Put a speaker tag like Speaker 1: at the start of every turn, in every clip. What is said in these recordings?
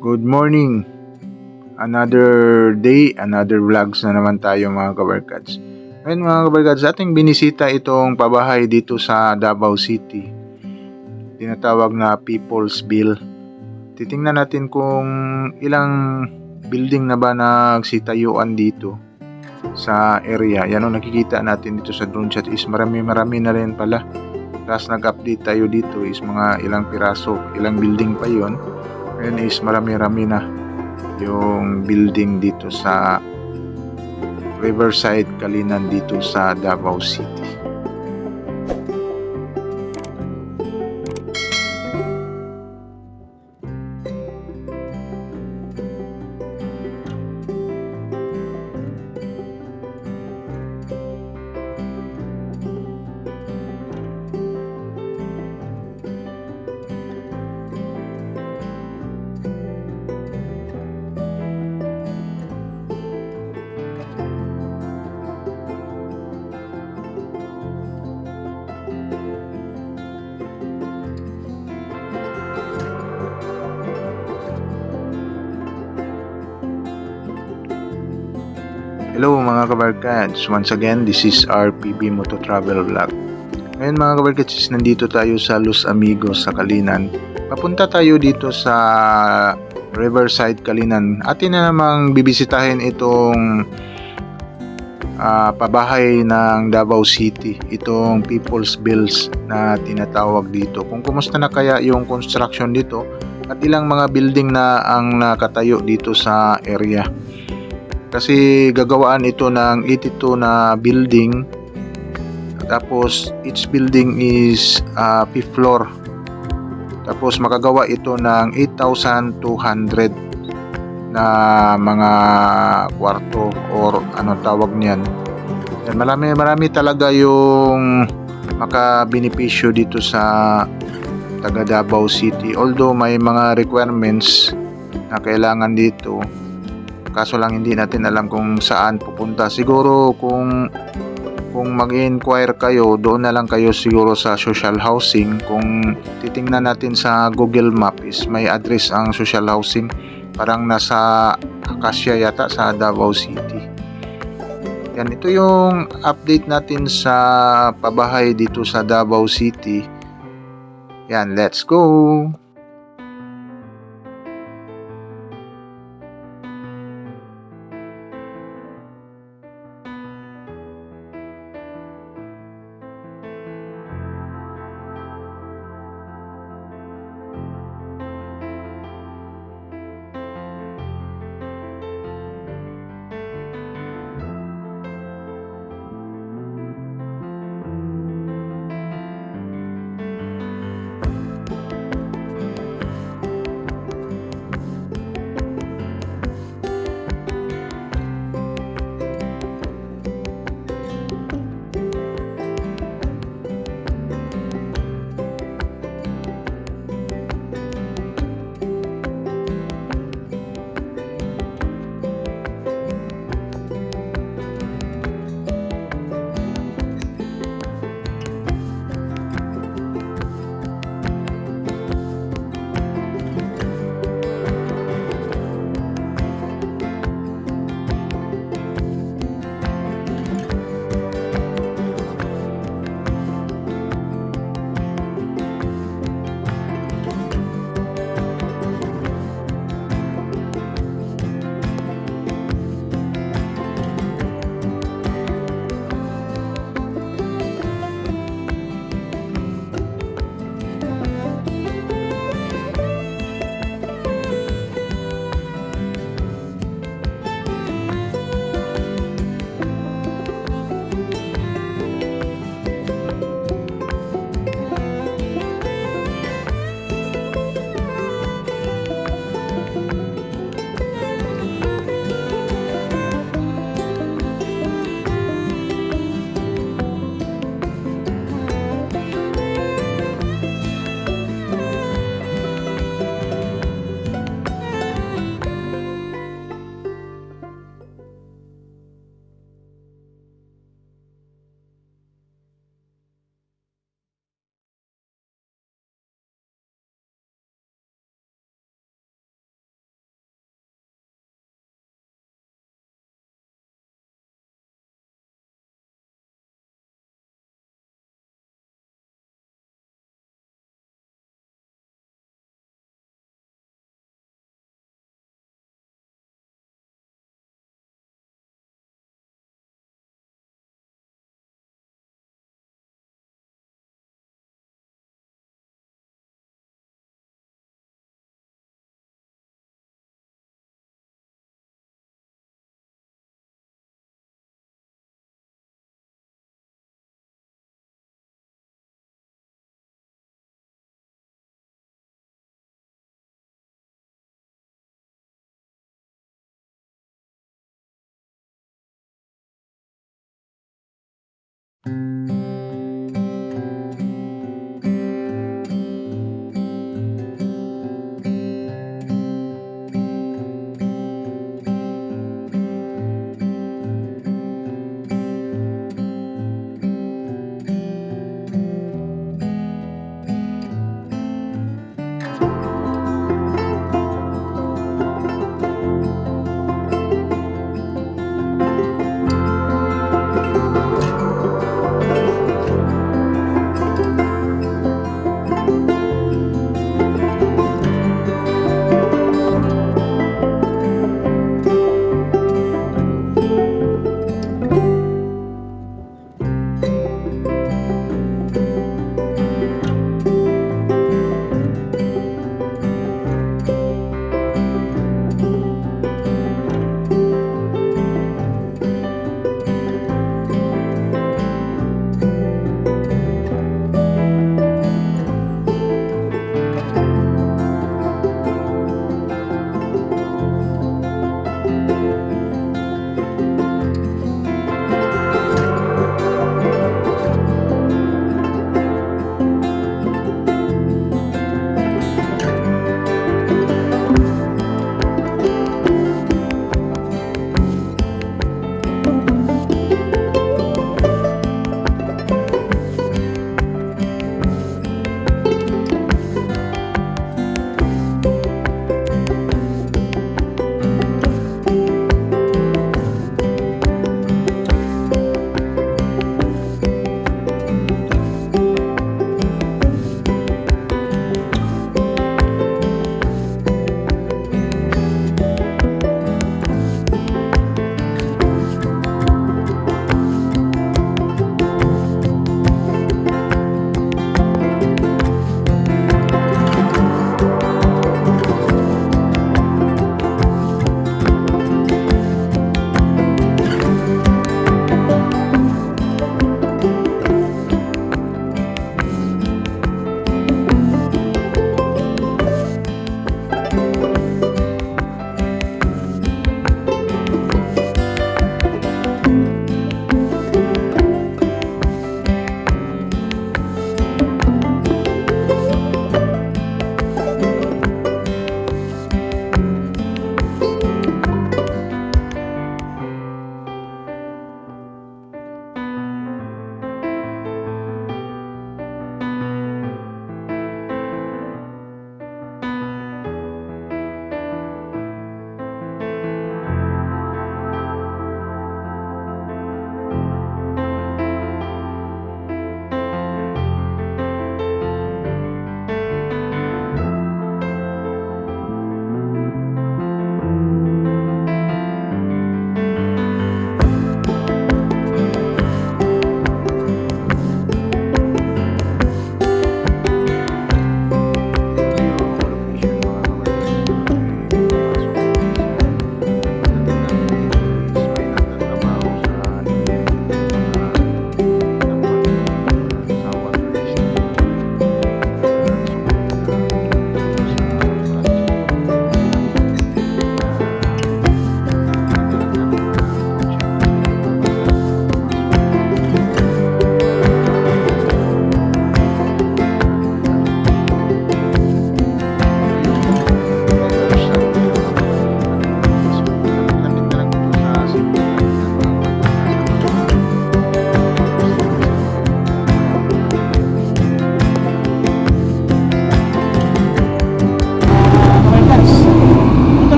Speaker 1: Good morning! Another day, another vlogs na naman tayo mga kabarkads. Ngayon mga kabarkads, ating binisita itong pabahay dito sa Davao City. Tinatawag na People's Bill. Titingnan natin kung ilang building na ba nagsitayuan dito sa area. Yan ang nakikita natin dito sa drone shot is marami na rin pala. Tapos nag-update tayo dito is mga ilang piraso, ilang building pa yon. Ngayon is marami na yung building dito sa Riverside, Kalinan dito sa Davao City. Hello mga kabarkads, once again this is RPB Moto Travel Vlog. Ngayon mga kabarkads, nandito tayo sa Los Amigos sa Kalinan. Papunta tayo dito sa Riverside, Kalinan. Atin na namang bibisitahin itong pabahay ng Davao City, itong People's Bills na tinatawag dito. Kung kumusta na kaya yung construction dito at ilang mga building na ang nakatayo dito sa area. Kasi gagawaan ito ng 82 na building. Tapos each building is 5th floor. Tapos makagawa ito ng 8,200 na mga kwarto or ano tawag niyan. Yan, marami talaga yung makabenepisyo dito sa taga Davao City. Although may mga requirements na kailangan dito. Kaso lang hindi natin alam kung saan pupunta. Siguro kung mag-inquire kayo, doon na lang kayo siguro sa social housing. Kung titingnan natin sa Google Map is may address ang social housing. Parang nasa Acacia yata sa Davao City. Yan, ito yung update natin sa pabahay dito sa Davao City. Yan, let's go!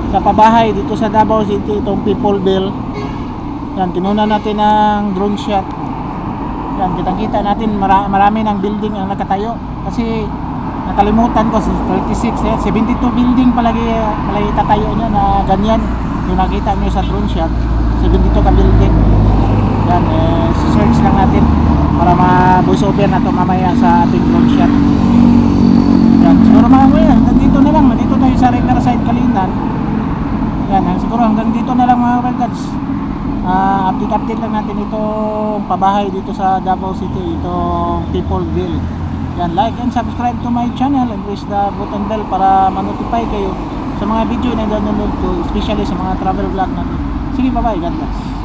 Speaker 2: sa pabahay dito sa Davao City, itong Peopleville. Yan, kinuna natin ng drone shot. Yan, kitang-kita natin marami ng building ang nakatayo. Kasi nakalimutan ko, 36, 72 building palagi tatayo nyo na ganyan. Yung nakita nyo sa drone shot, 72 ka building. Yan, search lang natin para ma-voice over na to mamaya sa ating drone shot. Yan, siguro mamaya dito na lang, dito tayo sa Riverside Kalinan. Yan, siguro hanggang dito na lang mga kabarkads. Update lang natin itong pabahay dito sa Davao City, itong Peopleville. Yan, like and subscribe to my channel and press the button bell para ma-notify kayo sa mga video na nanonood ko, especially sa mga travel vlog natin. Sige, bye-bye. God bless.